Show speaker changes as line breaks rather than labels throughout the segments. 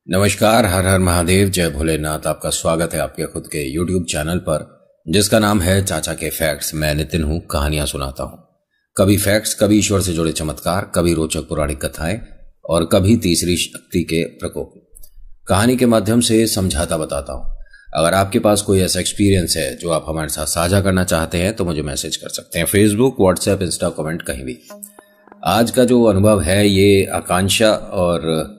नमस्कार, हर हर महादेव, जय भोलेनाथ। आपका स्वागत है आपके खुद के YouTube चैनल पर जिसका नाम है चाचा के फैक्ट्स। मैं नितिन हूं, कहानियां सुनाता हूं। कभी फैक्ट्स, कभी ईश्वर से जुड़े चमत्कार, कभी रोचक पौराणिक कथाएं और कभी तीसरी शक्ति के प्रकोप। कहानी के माध्यम से समझाता बताता हूं। अगर आपके पास कोई ऐसा एक्सपीरियंस है जो आप हमारे साथ साझा करना चाहते हैं तो मुझे मैसेज कर सकते हैं, फेसबुक, व्हाट्सएप, इंस्टा, कमेंट, कहीं भी। आज का जो अनुभव है ये आकांक्षा और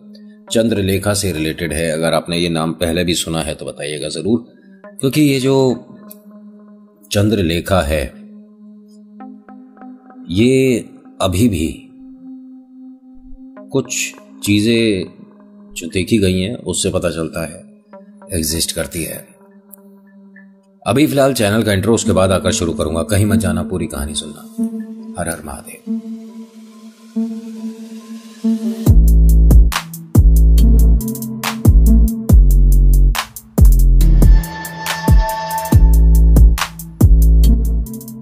चंद्रलेखा से रिलेटेड है। अगर आपने ये नाम पहले भी सुना है तो बताइएगा जरूर, क्योंकि ये जो चंद्रलेखा है ये अभी भी कुछ चीजें जो देखी गई हैं उससे पता चलता है एग्जिस्ट करती है। अभी फिलहाल चैनल का इंट्रो, उसके बाद आकर शुरू करूंगा। कहीं मत जाना, पूरी कहानी सुनना। हर हर महादेव।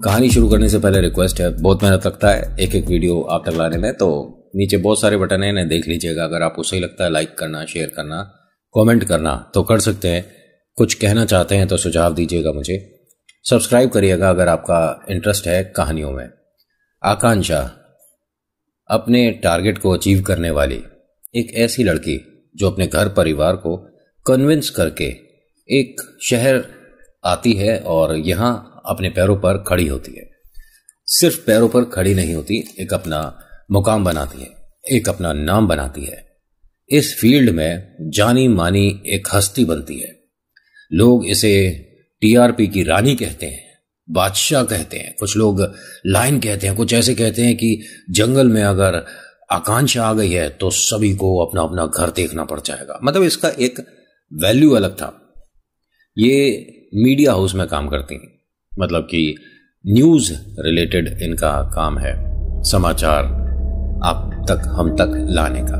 कहानी शुरू करने से पहले रिक्वेस्ट है, बहुत मेहनत लगता है एक एक वीडियो आप तक लाने में, तो नीचे बहुत सारे बटन हैं, देख लीजिएगा। अगर आपको सही लगता है लाइक करना, शेयर करना, कमेंट करना तो कर सकते हैं। कुछ कहना चाहते हैं तो सुझाव दीजिएगा मुझे। सब्सक्राइब करिएगा अगर आपका इंटरेस्ट है कहानियों में। आकांक्षा अपने टारगेट को अचीव करने वाली एक ऐसी लड़की जो अपने घर परिवार को कन्विंस करके एक शहर आती है और यहाँ अपने पैरों पर खड़ी होती है। सिर्फ पैरों पर खड़ी नहीं होती, एक अपना मुकाम बनाती है, एक अपना नाम बनाती है। इस फील्ड में जानी मानी एक हस्ती बनती है। लोग इसे टीआरपी की रानी कहते हैं, बादशाह कहते हैं, कुछ लोग लाइन कहते हैं, कुछ ऐसे कहते हैं कि जंगल में अगर आकांक्षा आ गई है तो सभी को अपना अपना घर देखना पड़ जाएगा। मतलब इसका एक वैल्यू अलग था। ये मीडिया हाउस में काम करती हैं, मतलब कि न्यूज रिलेटेड इनका काम है, समाचार आप तक, हम तक लाने का।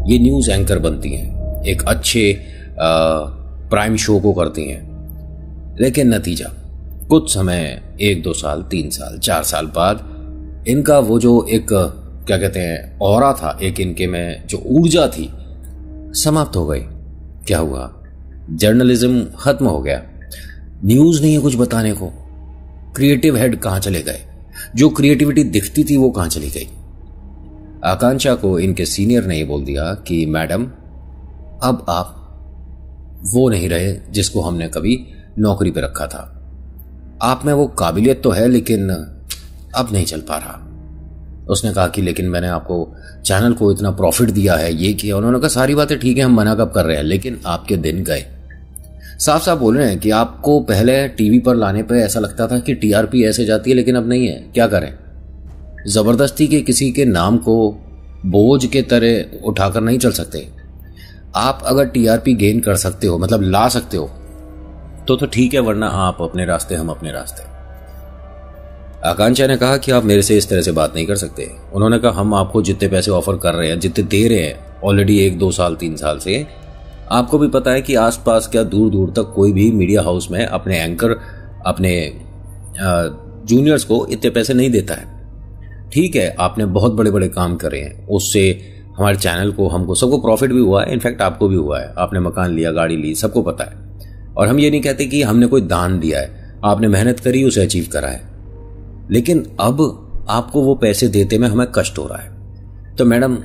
ये न्यूज एंकर बनती हैं, एक अच्छे प्राइम शो को करती हैं। लेकिन नतीजा कुछ समय, 1-2 साल, 3 साल, 4 साल बाद इनका वो जो एक क्या कहते हैं ऑरा था, एक इनके में जो ऊर्जा थी, समाप्त हो गई। क्या हुआ? जर्नलिज्म खत्म हो गया। न्यूज नहीं है कुछ बताने को। क्रिएटिव हेड कहां चले गए? जो क्रिएटिविटी दिखती थी वो कहां चली गई? आकांक्षा को इनके सीनियर ने बोल दिया कि मैडम, अब आप वो नहीं रहे जिसको हमने कभी नौकरी पे रखा था। आप में वो काबिलियत तो है लेकिन अब नहीं चल पा रहा। उसने कहा कि लेकिन मैंने आपको चैनल को इतना प्रॉफिट दिया है, ये किया। उन्होंने कहा सारी बातें ठीक है, हम मना कब कर रहे हैं, लेकिन आपके दिन गए। साफ साफ बोल रहे हैं कि आपको पहले टीवी पर लाने पे ऐसा लगता था कि टीआरपी ऐसे जाती है, लेकिन अब नहीं है। क्या करें? जबरदस्ती के किसी के नाम को बोझ के तरह उठाकर नहीं चल सकते। आप अगर टीआरपी गेन कर सकते हो, मतलब ला सकते हो, तो ठीक है, वरना आप अपने रास्ते, हम अपने रास्ते। आकांक्षा ने कहा कि आप मेरे से इस तरह से बात नहीं कर सकते। उन्होंने कहा हम आपको जितने पैसे ऑफर कर रहे हैं, जितने दे रहे हैं ऑलरेडी 1-2 साल, 3 साल से, आपको भी पता है कि आसपास क्या दूर दूर तक कोई भी मीडिया हाउस में अपने एंकर, अपने जूनियर्स को इतने पैसे नहीं देता है। ठीक है, आपने बहुत बड़े बड़े काम करे हैं, उससे हमारे चैनल को, हमको, सबको प्रॉफिट भी हुआ है, इनफैक्ट आपको भी हुआ है। आपने मकान लिया, गाड़ी ली, सबको पता है। और हम ये नहीं कहते कि हमने कोई दान दिया है, आपने मेहनत करी, उसे अचीव करा है। लेकिन अब आपको वो पैसे देते में हमें कष्ट हो रहा है। तो मैडम,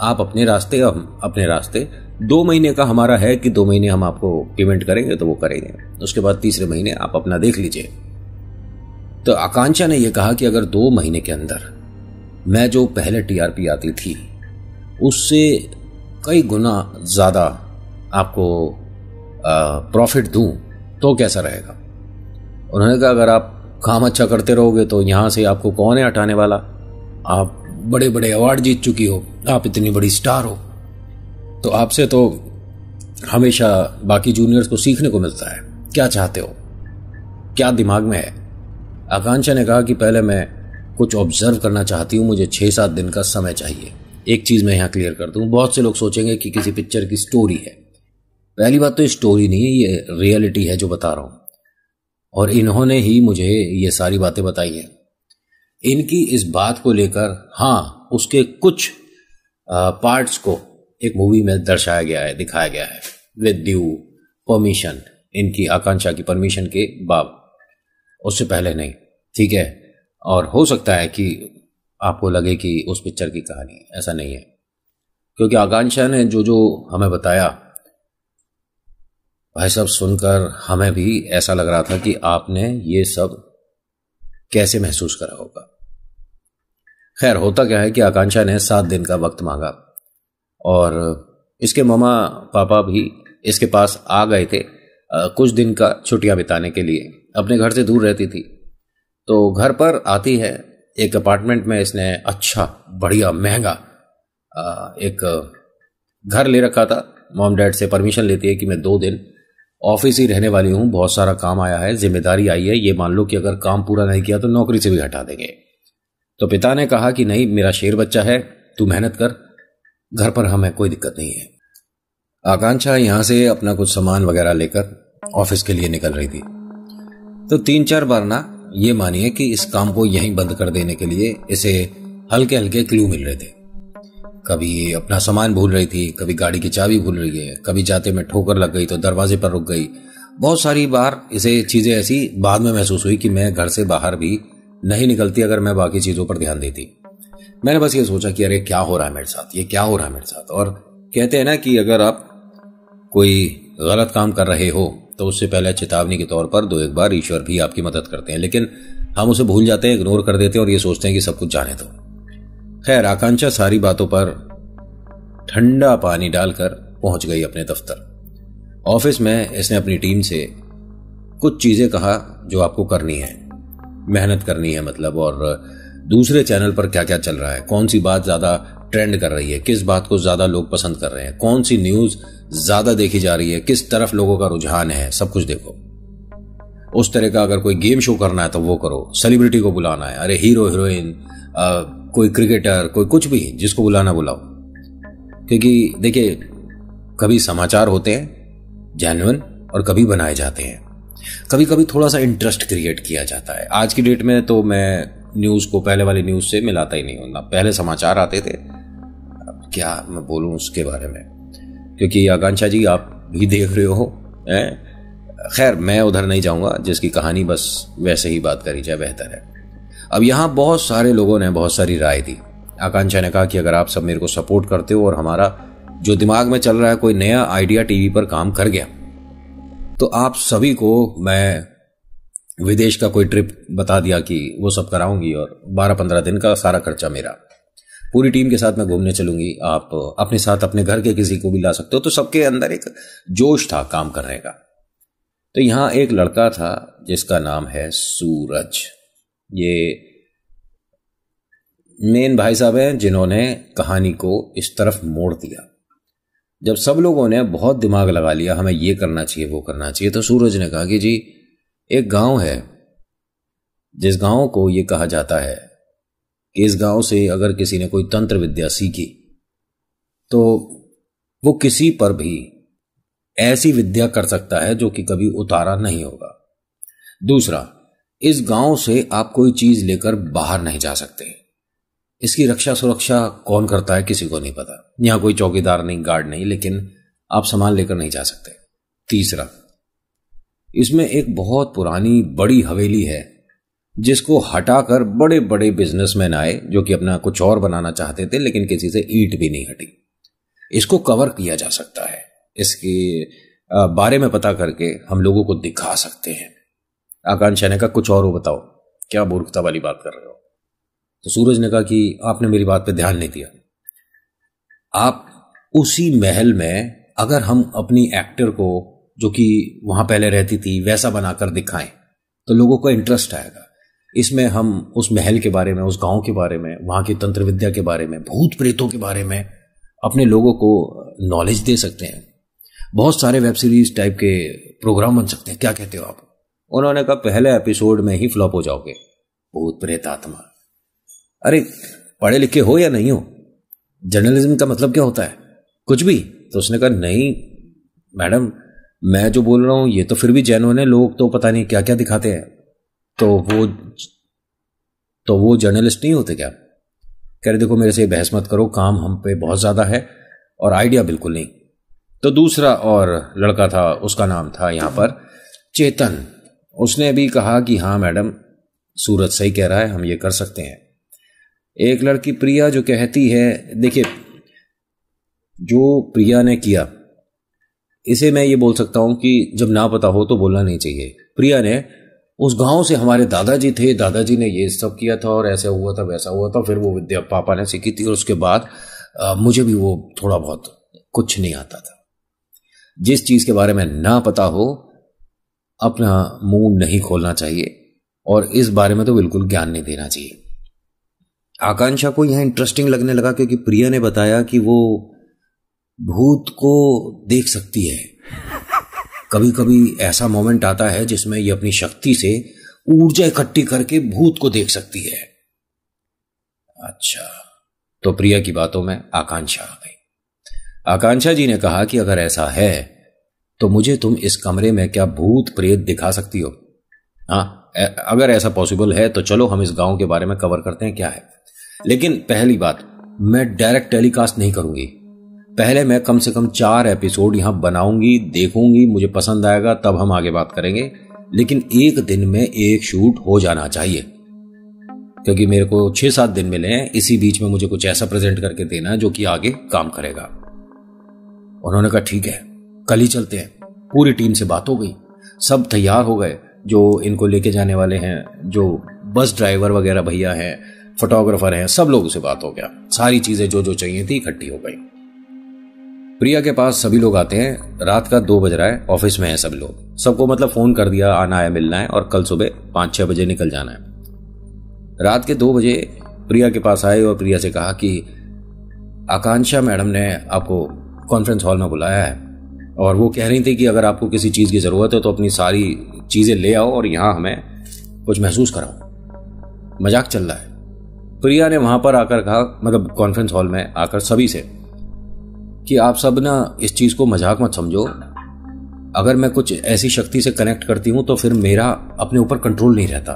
आप अपने रास्ते, हम अपने रास्ते। 2 महीने का हमारा है कि 2 महीने हम आपको पेमेंट करेंगे तो वो करेंगे, उसके बाद तीसरे महीने आप अपना देख लीजिए। तो आकांक्षा ने यह कहा कि अगर 2 महीने के अंदर मैं जो पहले टीआरपी आती थी उससे कई गुना ज्यादा आपको प्रॉफिट दूं तो कैसा रहेगा? उन्होंने कहा अगर आप काम अच्छा करते रहोगे तो यहां से आपको कौन है हटाने वाला? आप बड़े बड़े अवार्ड जीत चुकी हो, आप इतनी बड़ी स्टार हो, तो आपसे तो हमेशा बाकी जूनियर्स को सीखने को मिलता है। क्या चाहते हो? क्या दिमाग में है? आकांक्षा ने कहा कि पहले मैं कुछ ऑब्जर्व करना चाहती हूँ, मुझे 6-7 दिन का समय चाहिए। एक चीज मैं यहाँ क्लियर कर दूं, बहुत से लोग सोचेंगे कि किसी पिक्चर की स्टोरी है। पहली बात तो ये स्टोरी नहीं है, ये रियलिटी है जो बता रहा हूं, और इन्होंने ही मुझे ये सारी बातें बताई हैं। इनकी इस बात को लेकर, हाँ, उसके कुछ पार्ट्स को एक मूवी में दर्शाया गया है, दिखाया गया है, विद ड्यू परमिशन, इनकी आकांक्षा की परमिशन के बाद, उससे पहले नहीं, ठीक है। और हो सकता है कि आपको लगे कि उस पिक्चर की कहानी, ऐसा नहीं है, क्योंकि आकांक्षा ने जो जो हमें बताया भाई साहब, सुनकर हमें भी ऐसा लग रहा था कि आपने ये सब कैसे महसूस करा होगा। खैर, होता क्या है कि आकांक्षा ने 7 दिन का वक्त मांगा और इसके मामा पापा भी इसके पास आ गए थे कुछ दिन का छुट्टियां बिताने के लिए। अपने घर से दूर रहती थी तो घर पर आती है, एक अपार्टमेंट में इसने अच्छा बढ़िया महंगा एक घर ले रखा था। मॉम डैड से परमिशन लेती है कि मैं 2 दिन ऑफिस ही रहने वाली हूँ, बहुत सारा काम आया है, जिम्मेदारी आई है, ये मान लो कि अगर काम पूरा नहीं किया तो नौकरी से भी हटा देंगे। तो पिता ने कहा कि नहीं, मेरा शेर बच्चा है, तू मेहनत कर, घर पर हमें कोई दिक्कत नहीं है। आकांक्षा यहां से अपना कुछ सामान वगैरह लेकर ऑफिस के लिए निकल रही थी। तो 3-4 बार ना ये मानिए कि इस काम को यहीं बंद कर देने के लिए इसे हल्के हल्के क्लू मिल रहे थे। कभी ये अपना सामान भूल रही थी, कभी गाड़ी की चाबी भूल रही है, कभी जाते में ठोकर लग गई तो दरवाजे पर रुक गई। बहुत सारी बार इसे चीजें ऐसी बाद में महसूस हुई कि मैं घर से बाहर भी नहीं निकलती अगर मैं बाकी चीजों पर ध्यान देती। मैंने बस ये सोचा कि अरे क्या हो रहा है मेरे साथ, ये क्या हो रहा है मेरे साथ। और कहते हैं ना कि अगर आप कोई गलत काम कर रहे हो तो उससे पहले चेतावनी के तौर पर 2-1 बार ईश्वर भी आपकी मदद करते हैं, लेकिन हम उसे भूल जाते हैं, इग्नोर कर देते हैं और ये सोचते हैं कि सब कुछ जाने दो। खैर, आकांक्षा सारी बातों पर ठंडा पानी डालकर पहुंच गई अपने दफ्तर। ऑफिस में इसने अपनी टीम से कुछ चीजें कहा जो आपको करनी है, मेहनत करनी है मतलब, और दूसरे चैनल पर क्या क्या चल रहा है, कौन सी बात ज्यादा ट्रेंड कर रही है, किस बात को ज्यादा लोग पसंद कर रहे हैं, कौन सी न्यूज ज्यादा देखी जा रही है, किस तरफ लोगों का रुझान है, सब कुछ देखो। उस तरह का अगर कोई गेम शो करना है तो वो करो, सेलिब्रिटी को बुलाना है, अरे हीरो हीरोइन, कोई क्रिकेटर, कोई कुछ भी, जिसको बुलाना बुलाओ। क्योंकि देखिए, कभी समाचार होते हैं जेन्युइन और कभी बनाए जाते हैं, कभी कभी थोड़ा सा इंटरेस्ट क्रिएट किया जाता है। आज की डेट में तो मैं न्यूज को पहले वाली न्यूज से मिलाता ही नहीं हूं ना। पहले समाचार आते थे, अब क्या मैं बोलूं उसके बारे में, क्योंकि आकांक्षा जी आप भी देख रहे हो। खैर, मैं उधर नहीं जाऊंगा, जिसकी कहानी बस वैसे ही बात करी जाए बेहतर है। अब यहां बहुत सारे लोगों ने बहुत सारी राय दी। आकांक्षा ने कहा कि अगर आप सब मेरे को सपोर्ट करते हो और हमारा जो दिमाग में चल रहा है कोई नया आइडिया टीवी पर काम कर गया तो आप सभी को मैं विदेश का कोई ट्रिप बता दिया कि वो सब कराऊंगी और 12-15 दिन का सारा खर्चा मेरा, पूरी टीम के साथ मैं घूमने चलूंगी, आप अपने साथ अपने घर के किसी को भी ला सकते हो। तो सबके अंदर एक जोश था काम करने का। तो यहां एक लड़का था जिसका नाम है सूरज। ये मेन भाई साहब हैं जिन्होंने कहानी को इस तरफ मोड़ दिया। जब सब लोगों ने बहुत दिमाग लगा लिया हमें ये करना चाहिए वो करना चाहिए, तो सूरज ने कहा कि जी, एक गांव है जिस गांव को ये कहा जाता है कि इस गांव से अगर किसी ने कोई तंत्र विद्या सीखी तो वो किसी पर भी ऐसी विद्या कर सकता है जो कि कभी उतारा नहीं होगा। दूसरा, इस गांव से आप कोई चीज लेकर बाहर नहीं जा सकते, इसकी रक्षा सुरक्षा कौन करता है किसी को नहीं पता, यहां कोई चौकीदार नहीं, गार्ड नहीं, लेकिन आप सामान लेकर नहीं जा सकते। तीसरा, इसमें एक बहुत पुरानी बड़ी हवेली है जिसको हटाकर बड़े बड़े बिजनेसमैन आए जो कि अपना कुछ और बनाना चाहते थे, लेकिन किसी से ईंट भी नहीं हटी। इसको कवर किया जा सकता है, इसके बारे में पता करके हम लोगों को दिखा सकते हैं। आकांक्षा ने कहा कुछ और हो बताओ, क्या मूर्खता वाली बात कर रहे हो। तो सूरज ने कहा कि आपने मेरी बात पे ध्यान नहीं दिया। आप उसी महल में अगर हम अपनी एक्टर को जो कि वहां पहले रहती थी वैसा बनाकर दिखाएं तो लोगों को इंटरेस्ट आएगा। इसमें हम उस महल के बारे में, उस गांव के बारे में, वहां की तंत्र विद्या के बारे में, भूत प्रेतों के बारे में अपने लोगों को नॉलेज दे सकते हैं। बहुत सारे वेब सीरीज टाइप के प्रोग्राम बन सकते हैं, क्या कहते हो आप। उन्होंने कहा पहले एपिसोड में ही फ्लॉप हो जाओगे, भूत प्रेत आत्मा। अरे पढ़े लिखे हो या नहीं हो, जर्नलिज्म का मतलब क्या होता है, कुछ भी। तो उसने कहा नहीं मैडम, मैं जो बोल रहा हूं ये तो फिर भी जेन्युइन है, लोग तो पता नहीं क्या क्या दिखाते हैं। तो वो जर्नलिस्ट नहीं होते क्या। कह रहे देखो मेरे से बहस मत करो, काम हम पे बहुत ज्यादा है, और आइडिया बिल्कुल नहीं। तो दूसरा और लड़का था, उसका नाम था यहाँ पर चेतन। उसने भी कहा कि हाँ मैडम, सूरज सही कह रहा है, हम ये कर सकते हैं। एक लड़की प्रिया जो कहती है, देखिए जो प्रिया ने किया इसे मैं ये बोल सकता हूं कि जब ना पता हो तो बोलना नहीं चाहिए। प्रिया ने उस गांव से, हमारे दादाजी थे, दादाजी ने ये सब किया था और ऐसा हुआ था वैसा हुआ था, फिर वो विद्या पापा ने सीखी थी और उसके बाद मुझे भी वो थोड़ा बहुत कुछ नहीं आता था। जिस चीज के बारे में ना पता हो अपना मुंह नहीं खोलना चाहिए और इस बारे में तो बिल्कुल ज्ञान नहीं देना चाहिए। आकांक्षा को यह इंटरेस्टिंग लगने लगा क्योंकि प्रिया ने बताया कि वो भूत को देख सकती है। कभी कभी ऐसा मोमेंट आता है जिसमें ये अपनी शक्ति से ऊर्जा इकट्ठी करके भूत को देख सकती है। अच्छा, तो प्रिया की बातों में आकांक्षा आ गई। आकांक्षा जी ने कहा कि अगर ऐसा है तो मुझे तुम इस कमरे में क्या भूत प्रेत दिखा सकती हो? हाँ, अगर ऐसा पॉसिबल है तो चलो हम इस गांव के बारे में कवर करते हैं क्या है। लेकिन पहली बात, मैं डायरेक्ट टेलीकास्ट नहीं करूंगी। पहले मैं कम से कम 4 एपिसोड यहां बनाऊंगी, देखूंगी, मुझे पसंद आएगा तब हम आगे बात करेंगे। लेकिन एक दिन में एक शूट हो जाना चाहिए क्योंकि मेरे को 6-7 दिन मिले हैं। इसी बीच में मुझे कुछ ऐसा प्रेजेंट करके देना जो कि आगे काम करेगा। उन्होंने कहा ठीक है, कल ही चलते हैं। पूरी टीम से बात हो गई, सब तैयार हो गए। जो इनको लेके जाने वाले हैं, जो बस ड्राइवर वगैरह भैया हैं, फोटोग्राफर हैं, सब लोगों से बात हो गया। सारी चीजें जो जो चाहिए थी इकट्ठी हो गई। प्रिया के पास सभी लोग आते हैं। रात का 2 बज रहा है, ऑफिस में है सब लोग। सबको मतलब फोन कर दिया, आना है, मिलना है और कल सुबह 5-6 बजे निकल जाना है। रात के 2 बजे प्रिया के पास आए और प्रिया से कहा कि आकांक्षा मैडम ने आपको कॉन्फ्रेंस हॉल में बुलाया है और वो कह रही थी कि अगर आपको किसी चीज की जरूरत है तो अपनी सारी चीजें ले आओ और यहां हमें कुछ महसूस कराओ। मजाक चल रहा है। प्रिया ने वहां पर आकर कहा, मतलब कॉन्फ्रेंस हॉल में आकर सभी से, कि आप सब ना इस चीज को मजाक मत समझो। अगर मैं कुछ ऐसी शक्ति से कनेक्ट करती हूं तो फिर मेरा अपने ऊपर कंट्रोल नहीं रहता।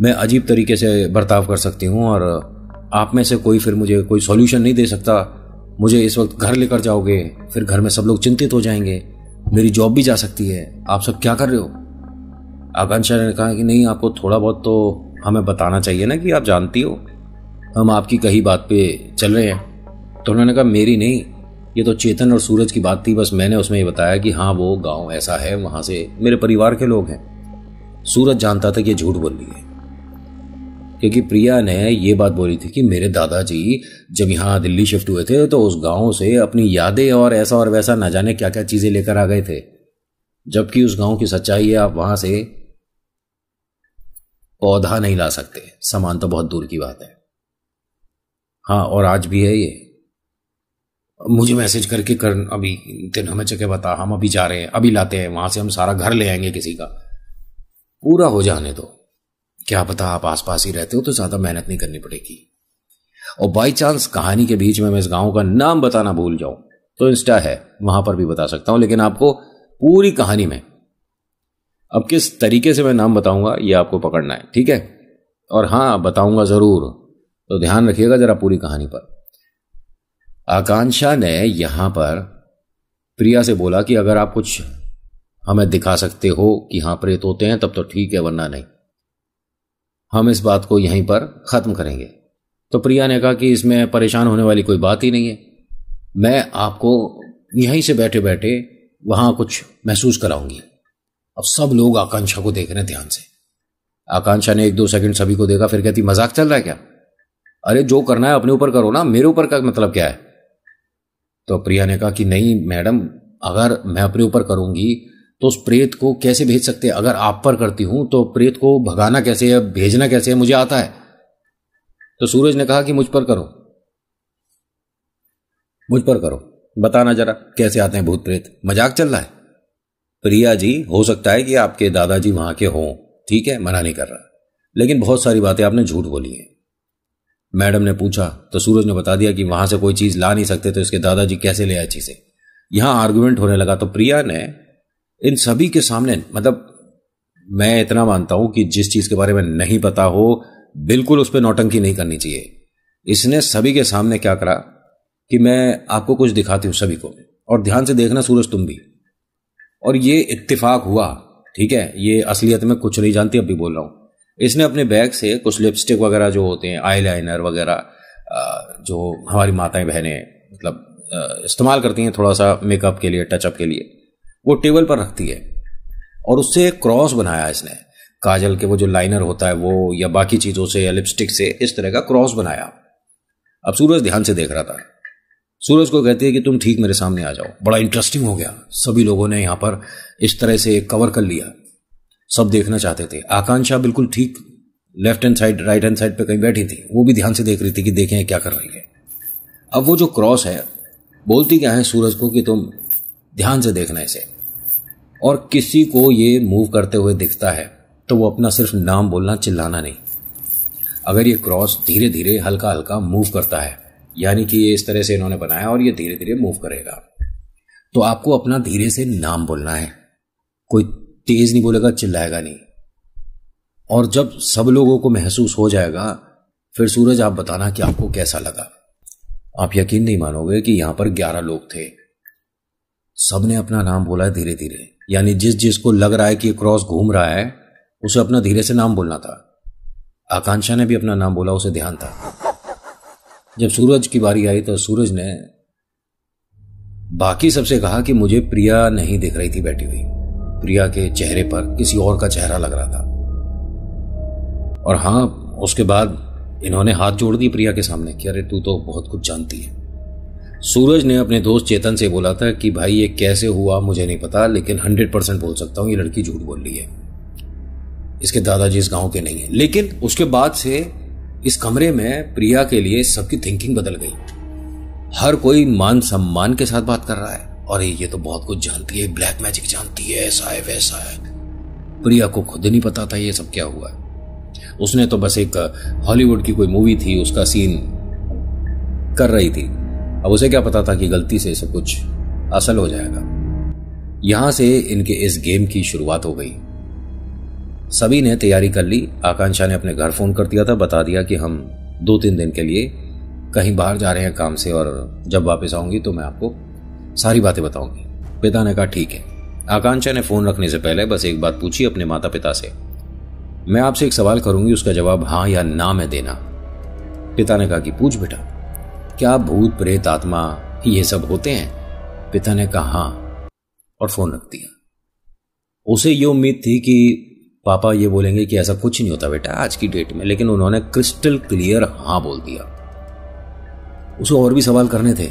मैं अजीब तरीके से बर्ताव कर सकती हूं और आप में से कोई फिर मुझे कोई सॉल्यूशन नहीं दे सकता। मुझे इस वक्त घर लेकर जाओगे, फिर घर में सब लोग चिंतित हो जाएंगे, मेरी जॉब भी जा सकती है। आप सब क्या कर रहे हो? आकांक्षा ने कहा कि नहीं, आपको थोड़ा बहुत तो हमें बताना चाहिए ना कि आप जानती हो हम आपकी कही बात पे चल रहे हैं। तो उन्होंने कहा मेरी नहीं, ये तो चेतन और सूरज की बात थी, बस मैंने उसमें ये बताया कि हाँ वो गांव ऐसा है, वहां से मेरे परिवार के लोग हैं। सूरज जानता था कि ये झूठ बोल रही है क्योंकि प्रिया ने ये बात बोली थी कि मेरे दादाजी जब यहाँ दिल्ली शिफ्ट हुए थे तो उस गांव से अपनी यादें और ऐसा और वैसा न जाने क्या क्या चीजें लेकर आ गए थे। जबकि उस गांव की सच्चाई है, आप वहां से पौधा नहीं ला सकते, सामान तो बहुत दूर की बात है। हाँ, और आज भी है ये। मुझे मैसेज करके कर, अभी दिन हमें जगह बता, हम अभी जा रहे हैं, अभी लाते हैं, वहां से हम सारा घर ले आएंगे, किसी का पूरा हो जाने दो। क्या पता आप आसपास ही रहते हो तो ज्यादा मेहनत नहीं करनी पड़ेगी। और बाई चांस कहानी के बीच में मैं इस गांव का नाम बताना भूल जाऊं तो इंस्टा है, वहां पर भी बता सकता हूं। लेकिन आपको पूरी कहानी में अब किस तरीके से मैं नाम बताऊंगा ये आपको पकड़ना है, ठीक है? और हाँ, बताऊंगा जरूर, तो ध्यान रखिएगा जरा पूरी कहानी पर। आकांक्षा ने यहां पर प्रिया से बोला कि अगर आप कुछ हमें दिखा सकते हो कि हाँ प्रेत होते हैं तब तो ठीक है, वरना नहीं, हम इस बात को यहीं पर खत्म करेंगे। तो प्रिया ने कहा कि इसमें परेशान होने वाली कोई बात ही नहीं है, मैं आपको यहीं से बैठे बैठे वहां कुछ महसूस कराऊंगी। अब सब लोग आकांक्षा को देख रहे हैं ध्यान से। आकांक्षा ने 1-2 सेकंड सभी को देखा, फिर कहती मजाक चल रहा है क्या? अरे जो करना है अपने ऊपर करो ना, मेरे ऊपर का मतलब क्या है? तो प्रिया ने कहा कि नहीं मैडम, अगर मैं अपने ऊपर करूंगी तो उस प्रेत को कैसे भेज सकते हैं? अगर आप पर करती हूं तो प्रेत को भगाना कैसे है, भेजना कैसे है, मुझे आता है। तो सूरज ने कहा कि मुझ पर करो, मुझ पर करो, बताना जरा कैसे आते हैं भूत प्रेत, मजाक चल रहा है? प्रिया जी, हो सकता है कि आपके दादाजी वहां के हों, ठीक है, मना नहीं कर रहा, लेकिन बहुत सारी बातें आपने झूठ बोली है। मैडम ने पूछा तो सूरज ने बता दिया कि वहां से कोई चीज ला नहीं सकते तो इसके दादाजी कैसे ले आए चीजें। यहां आर्गुमेंट होने लगा। तो प्रिया ने इन सभी के सामने, मतलब मैं इतना मानता हूं कि जिस चीज के बारे में नहीं पता हो बिल्कुल उस पर नौटंकी नहीं करनी चाहिए। इसने सभी के सामने क्या करा कि मैं आपको कुछ दिखाती हूँ सभी को, और ध्यान से देखना सूरज तुम भी। और ये इत्तेफाक हुआ, ठीक है, ये असलियत में कुछ नहीं जानती, अब भी बोल रहा हूँ। इसने अपने बैग से कुछ लिपस्टिक वगैरह जो होते हैं, आई लाइनर वगैरह, जो हमारी माताएं बहनें मतलब इस्तेमाल करती हैं थोड़ा सा मेकअप के लिए, टचअप के लिए, वो टेबल पर रखती है। और उससे एक क्रॉस बनाया इसने, काजल के वो जो लाइनर होता है वो, या बाकी चीज़ों से, या लिपस्टिक से, इस तरह का क्रॉस बनाया। अब सूरज ध्यान से देख रहा था। सूरज को कहती है कि तुम ठीक मेरे सामने आ जाओ। बड़ा इंटरेस्टिंग हो गया, सभी लोगों ने यहाँ पर इस तरह से कवर कर लिया, सब देखना चाहते थे। आकांक्षा बिल्कुल ठीक left hand side, right hand side पे कहीं बैठी थी, वो भी ध्यान से देख रही थी कि देखें क्या कर रही है। अब वो जो क्रॉस है, बोलती क्या है सूरज को कि तुम ध्यान से देखना इसे, और किसी को ये मूव करते हुए दिखता है तो वो अपना सिर्फ नाम बोलना, चिल्लाना नहीं। अगर ये क्रॉस धीरे धीरे हल्का हल्का मूव करता है, यानी कि ये इस तरह से इन्होंने बनाया और ये धीरे धीरे मूव करेगा, तो आपको अपना धीरे से नाम बोलना है। कोई तेज नहीं बोलेगा, चिल्लाएगा नहीं। और जब सब लोगों को महसूस हो जाएगा, फिर सूरज आप बताना कि आपको कैसा लगा। आप यकीन नहीं मानोगे कि यहां पर 11 लोग थे, सबने अपना नाम बोला है धीरे धीरे, यानी जिस जिसको लग रहा है कि क्रॉस घूम रहा है उसे अपना धीरे से नाम बोलना था। आकांक्षा ने भी अपना नाम बोला, उसे ध्यान था। जब सूरज की बारी आई तो सूरज ने बाकी सबसे कहा कि मुझे प्रिया नहीं दिख रही थी बैठी हुई, प्रिया के चेहरे पर किसी और का चेहरा लग रहा था। और हाँ, उसके बाद इन्होंने हाथ जोड़ दी प्रिया के सामने कि अरे तू तो बहुत कुछ जानती है। सूरज ने अपने दोस्त चेतन से बोला था कि भाई ये कैसे हुआ मुझे नहीं पता, लेकिन 100% बोल सकता हूं ये लड़की झूठ बोल रही है, इसके दादाजी इस गांव के नहीं है। लेकिन उसके बाद से इस कमरे में प्रिया के लिए सबकी थिंकिंग बदल गई। हर कोई मान सम्मान के साथ बात कर रहा है, और ये तो बहुत कुछ जानती है, ब्लैक मैजिक जानती है, ऐसा है वैसा है। प्रिया को खुद नहीं पता था ये सब क्या हुआ है। उसने तो बस एक हॉलीवुड की कोई मूवी थी उसका सीन कर रही थी, अब उसे क्या पता था कि गलती से सब कुछ असल हो जाएगा। यहां से इनके इस गेम की शुरुआत हो गई। सभी ने तैयारी कर ली। आकांक्षा ने अपने घर फोन कर दिया था, बता दिया कि हम 2-3 दिन के लिए कहीं बाहर जा रहे हैं काम से, और जब वापस आऊंगी तो मैं आपको सारी बातें बताऊंगी। पिता ने कहा ठीक है। आकांक्षा ने फोन रखने से पहले बस एक बात पूछी अपने माता पिता से, मैं आपसे एक सवाल करूंगी, उसका जवाब हाँ या ना में देना। पिता ने कहा कि पूछ बेटा, क्या भूत प्रेत आत्मा ये सब होते हैं? पिता ने कहा हाँ, और फोन रख दिया। उसे ये उम्मीद थी कि पापा ये बोलेंगे कि ऐसा कुछ नहीं होता बेटा आज की डेट में, लेकिन उन्होंने क्रिस्टल क्लियर हाँ बोल दिया। उसे और भी सवाल करने थे,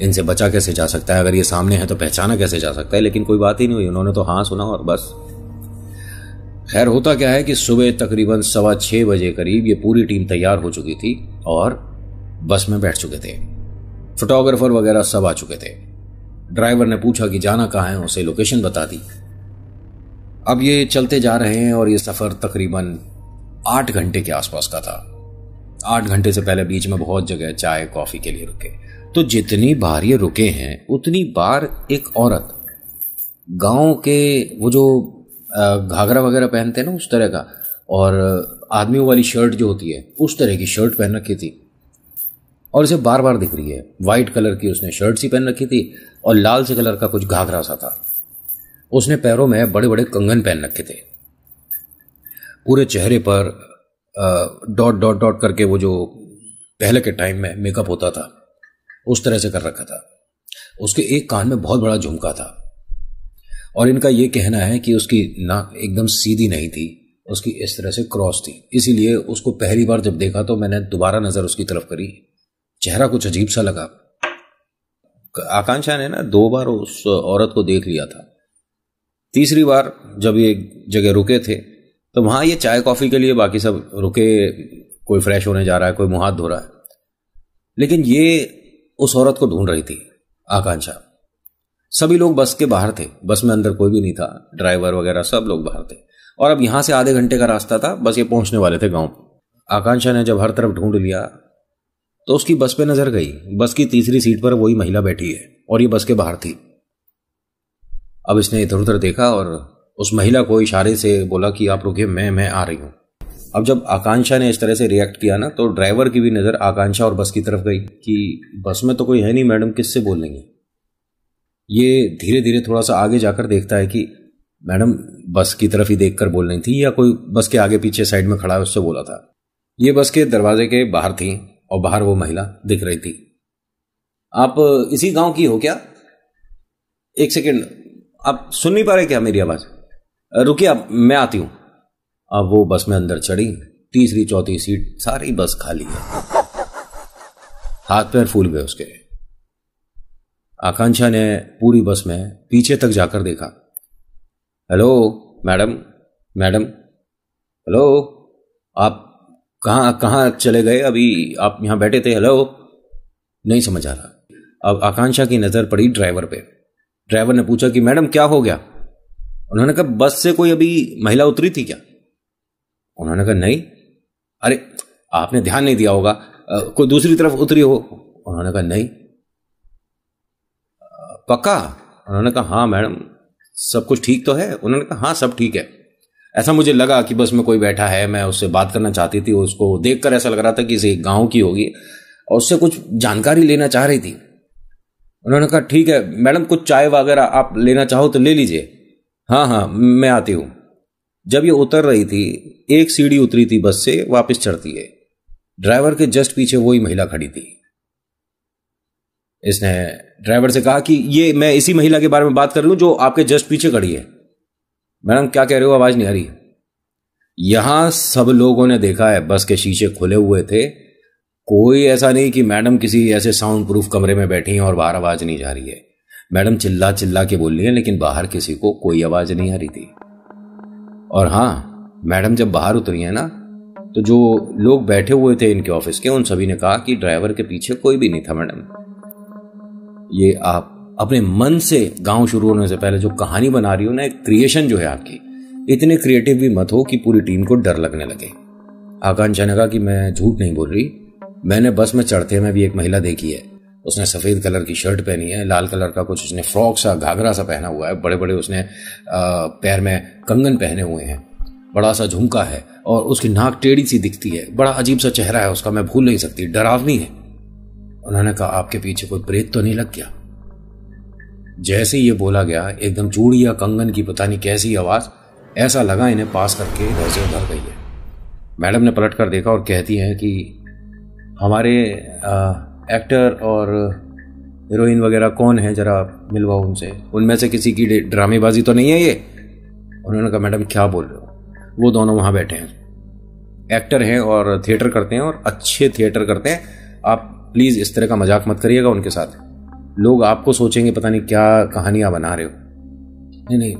इनसे बचा कैसे जा सकता है, अगर ये सामने है तो पहचाना कैसे जा सकता है, लेकिन कोई बात ही नहीं हुई। उन्होंने तो हाँ सुना और बस। खैर होता क्या है कि सुबह तकरीबन 6:15 बजे करीब ये पूरी टीम तैयार हो चुकी थी और बस में बैठ चुके थे। फोटोग्राफर वगैरह सब आ चुके थे। ड्राइवर ने पूछा कि जाना कहाँ है, उसे लोकेशन बता दी। अब ये चलते जा रहे हैं और ये सफर तकरीबन 8 घंटे के आसपास का था। 8 घंटे से पहले बीच में बहुत जगह चाय कॉफी के लिए रुके। तो जितनी बार ये रुके हैं उतनी बार एक औरत गांव के वो जो घाघरा वगैरह पहनते हैं ना उस तरह का, और आदमियों वाली शर्ट जो होती है उस तरह की शर्ट पहन रखी थी, और इसे बार बार दिख रही है। वाइट कलर की उसने शर्ट सी पहन रखी थी और लाल से कलर का कुछ घाघरा सा था। उसने पैरों में बड़े बड़े कंगन पहन रखे थे। पूरे चेहरे पर डॉट डॉट डॉट करके वो जो पहले के टाइम में मेकअप होता था उस तरह से कर रखा था। उसके एक कान में बहुत बड़ा झुमका था, और इनका ये कहना है कि उसकी नाक एकदम सीधी नहीं थी, उसकी इस तरह से क्रॉस थी। इसीलिए उसको पहली बार जब देखा तो मैंने दोबारा नजर उसकी तरफ करी, चेहरा कुछ अजीब सा लगा। आकांक्षा ने ना 2 बार उस औरत को देख लिया था। तीसरी बार जब ये जगह रुके थे तो वहां ये चाय कॉफी के लिए बाकी सब रुके, कोई फ्रेश होने जा रहा है, कोई मुंह हाथ धो रहा है, लेकिन ये उस औरत को ढूंढ रही थी आकांक्षा। सभी लोग बस के बाहर थे, बस में अंदर कोई भी नहीं था, ड्राइवर वगैरह सब लोग बाहर थे, और अब यहां से आधे घंटे का रास्ता था, बस ये पहुंचने वाले थे गांव। आकांक्षा ने जब हर तरफ ढूंढ लिया तो उसकी बस पे नजर गई। बस की तीसरी सीट पर वही महिला बैठी है और ये बस के बाहर थी। अब इसने इधर उधर देखा और उस महिला को इशारे से बोला कि आप रुकिए, मैं आ रही हूं। अब जब आकांक्षा ने इस तरह से रिएक्ट किया ना, तो ड्राइवर की भी नज़र आकांक्षा और बस की तरफ गई कि बस में तो कोई है नहीं, मैडम किससे बोल रही हैं। ये धीरे धीरे थोड़ा सा आगे जाकर देखता है कि मैडम बस की तरफ ही देखकर बोल रही थी या कोई बस के आगे पीछे साइड में खड़ा है उससे बोला था। ये बस के दरवाजे के बाहर थी और बाहर वो महिला दिख रही थी। आप इसी गांव की हो क्या? एक सेकेंड, आप सुन नहीं पा रहे क्या मेरी आवाज? रुकिए, अब मैं आती हूं। अब वो बस में अंदर चढ़ी, तीसरी चौथी सीट सारी बस खाली है। हाथ पैर फूल गए उसके। आकांक्षा ने पूरी बस में पीछे तक जाकर देखा। हेलो मैडम, मैडम, हेलो, आप कहाँ कहाँ चले गए? अभी आप यहां बैठे थे। हेलो, नहीं समझ आ रहा। अब आकांक्षा की नजर पड़ी ड्राइवर पे। ड्राइवर ने पूछा कि मैडम क्या हो गया? उन्होंने कहा बस से कोई अभी महिला उतरी थी क्या? उन्होंने कहा नहीं। अरे आपने ध्यान नहीं दिया होगा, कोई दूसरी तरफ उतरी हो? उन्होंने कहा नहीं। पक्का? उन्होंने कहा हाँ मैडम, सब कुछ ठीक तो है? उन्होंने कहा हाँ सब ठीक है। ऐसा मुझे लगा कि बस में कोई बैठा है, मैं उससे बात करना चाहती थी, उसको देखकर ऐसा लग रहा था कि इसे गांव की होगी और उससे कुछ जानकारी लेना चाह रही थी। उन्होंने कहा ठीक है मैडम, कुछ चाय वगैरह आप लेना चाहो तो ले लीजिए। हाँ हाँ मैं आती हूं। जब ये उतर रही थी, एक सीढ़ी उतरी थी बस से, वापस चढ़ती है। ड्राइवर के जस्ट पीछे वही महिला खड़ी थी। इसने ड्राइवर से कहा कि ये मैं इसी महिला के बारे में बात कर लूं जो आपके जस्ट पीछे खड़ी है। मैडम क्या कह रहे हो? आवाज नहीं आ रही। यहां सब लोगों ने देखा है, बस के शीशे खुले हुए थे। कोई ऐसा नहीं कि मैडम किसी ऐसे साउंड प्रूफ कमरे में बैठी हैं और बाहर आवाज नहीं जा रही है। मैडम चिल्ला चिल्ला के बोल रही है, लेकिन बाहर किसी को कोई आवाज नहीं आ रही थी। और हाँ, मैडम जब बाहर उतरी है ना, तो जो लोग बैठे हुए थे इनके ऑफिस के, उन सभी ने कहा कि ड्राइवर के पीछे कोई भी नहीं था मैडम। ये आप अपने मन से गांव शुरू होने से पहले जो कहानी बना रही हो ना, एक क्रिएशन जो है आपकी, इतने क्रिएटिव भी मत हो कि पूरी टीम को डर लगने लगे। आकांक्षा ने कहा कि मैं झूठ नहीं बोल रही, मैंने बस में चढ़ते में भी एक महिला देखी है। उसने सफेद कलर की शर्ट पहनी है, लाल कलर का कुछ उसने फ्रॉक सा घाघरा सा पहना हुआ है, बड़े बड़े उसने पैर में कंगन पहने हुए हैं, बड़ा सा झुमका है और उसकी नाक टेढ़ी सी दिखती है। बड़ा अजीब सा चेहरा है उसका, मैं भूल नहीं सकती, डरावनी है। उन्होंने कहा आपके पीछे कोई प्रेत तो नहीं लग गया? जैसे ये बोला गया, एकदम चूड़ी या कंगन की पता नहीं कैसी आवाज, ऐसा लगा इन्हें पास करके इधर से उधर गई है। मैडम ने पलट कर देखा और कहती हैं कि हमारे एक्टर और हीरोइन वगैरह कौन है, जरा मिलवाओ उनसे, उनमें से किसी की ड्रामेबाजी तो नहीं है ये? उन्होंने कहा मैडम क्या बोल रहे हो? वो दोनों वहां बैठे हैं, एक्टर हैं और थिएटर करते हैं और अच्छे थिएटर करते हैं। आप प्लीज इस तरह का मजाक मत करिएगा उनके साथ, लोग आपको सोचेंगे पता नहीं क्या कहानियां बना रहे हो। नहीं नहीं,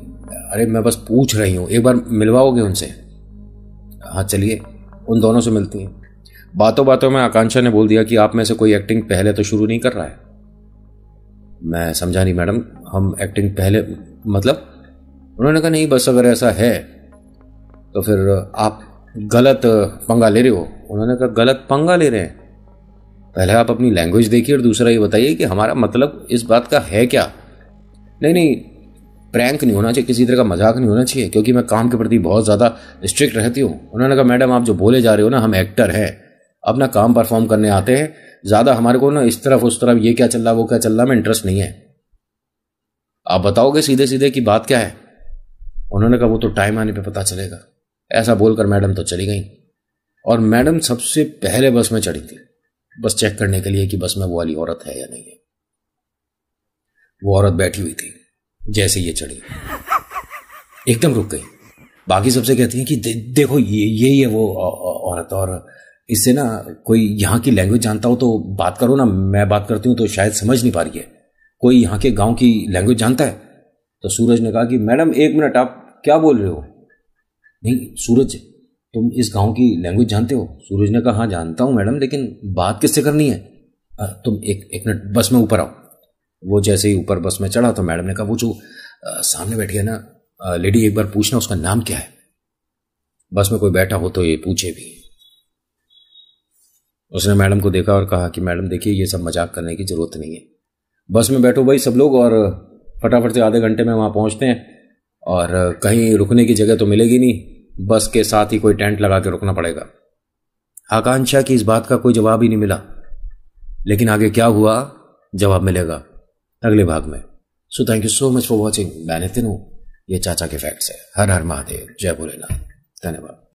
अरे मैं बस पूछ रही हूं, एक बार मिलवाओगे उनसे? हाँ चलिए, उन दोनों से मिलती हैं। बातों बातों में आकांक्षा ने बोल दिया कि आप में से कोई एक्टिंग पहले तो शुरू नहीं कर रहा है। मैं समझा नहीं मैडम, हम एक्टिंग पहले मतलब? उन्होंने कहा नहीं, बस अगर ऐसा है तो फिर आप गलत पंगा ले रहे हो। उन्होंने कहा गलत पंगा ले रहे हैं? पहले आप अपनी लैंग्वेज देखिए और दूसरा ये बताइए कि हमारा मतलब इस बात का है क्या। नहीं नहीं, प्रैंक नहीं होना चाहिए, किसी तरह का मजाक नहीं होना चाहिए, क्योंकि मैं काम के प्रति बहुत ज़्यादा स्ट्रिक्ट रहती हूँ। उन्होंने कहा मैडम आप जो बोले जा रहे हो ना, हम एक्टर हैं, अपना काम परफॉर्म करने आते हैं, ज़्यादा हमारे को ना इस तरफ उस तरफ ये क्या चल रहा वो क्या चल रहा में इंटरेस्ट नहीं है। आप बताओगे सीधे सीधे कि बात क्या है? उन्होंने कहा वो तो टाइम आने पे पता चलेगा। ऐसा बोलकर मैडम तो चली गई और मैडम सबसे पहले बस में चढ़ी थी, बस चेक करने के लिए कि बस में वो वाली औरत है या नहीं है। वो औरत बैठी हुई थी, जैसे ये चढ़ी एकदम रुक गई। बाकी सबसे कहती हैं कि देखो ये वो औरत, और इससे ना कोई यहाँ की लैंग्वेज जानता हो तो बात करो ना, मैं बात करती हूँ तो शायद समझ नहीं पा रही है। कोई यहाँ के गांव की लैंग्वेज जानता है? तो सूरज ने कहा कि मैडम एक मिनट, आप क्या बोल रहे हो? नहीं सूरज, तुम इस गांव की लैंग्वेज जानते हो? सूरज ने कहा हाँ जानता हूं मैडम, लेकिन बात किससे करनी है? तुम एक मिनट बस में ऊपर आओ। वो जैसे ही ऊपर बस में चढ़ा तो मैडम ने कहा वो जो सामने बैठी है ना लेडी, एक बार पूछना उसका नाम क्या है। बस में कोई बैठा हो तो ये पूछे भी। उसने मैडम को देखा और कहा कि मैडम देखिए ये सब मजाक करने की जरूरत नहीं है, बस में बैठो भाई सब लोग और फटाफट से आधे घंटे में वहां पहुंचते हैं और कहीं रुकने की जगह तो मिलेगी नहीं, बस के साथ ही कोई टेंट लगा के रुकना पड़ेगा। आकांक्षा की इस बात का कोई जवाब ही नहीं मिला, लेकिन आगे क्या हुआ जवाब मिलेगा अगले भाग में। So thank you so much for watching. मैं नितिन हूं, ये चाचा के फैक्ट्स है। हर हर महादेव, जय भोलेनाथ, धन्यवाद।